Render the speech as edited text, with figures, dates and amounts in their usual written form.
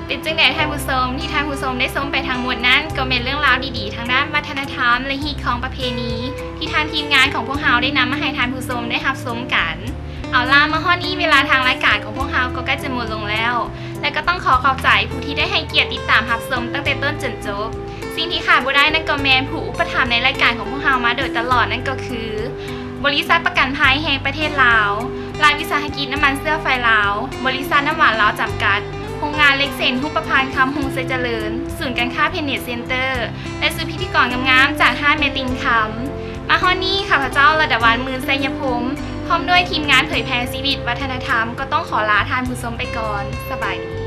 เป็นจังใดท่านผู้ชมที่ท่านผู้ชมได้ชมไปทางหมดนั้นก็เป็นเรื่องราวดีๆทางด้านวัฒนธรรมและฮีตของประเพณีที่ทางทีมงานของพวกเราได้นำมาให้ท่านผู้ชมได้รับชมกันเอาล่ะมาฮอดนี้เวลาทางรายการของพวกเราก็ใกล้จะหมดลงแล้วและก็ต้องขอบใจผู้ที่ได้ให้เกียรติติดตามรับชมตั้งแต่ต้นจนจบสิ่งที่ขาดบ่ได้นั่นก็แม่นผู้อุปถัมภ์ในรายการของพวกเรามาโดยตลอดนั่นก็คือบริษัทประกันภัยแห่งประเทศลาวรายวิสาหกิจน้ำมันเสื้อไฟลาวบริษัทน้ำหวานลาวจำกัดโรงงานเล็กเซนหุบประพานคำฮงเซเจริญศูนย์การค้าเพนเนตเซ็นเตอร์และซื้อพิธีกรงามๆจากห้างเมตินคำมาฮอนี่ข้าพเจ้าระดับวันมืนไซยพมพร้อมด้วยทีมงานเผยแพร่ชีวิตวัฒนธรรมก็ต้องขอลาทานผู้ชมไปก่อนสบายดี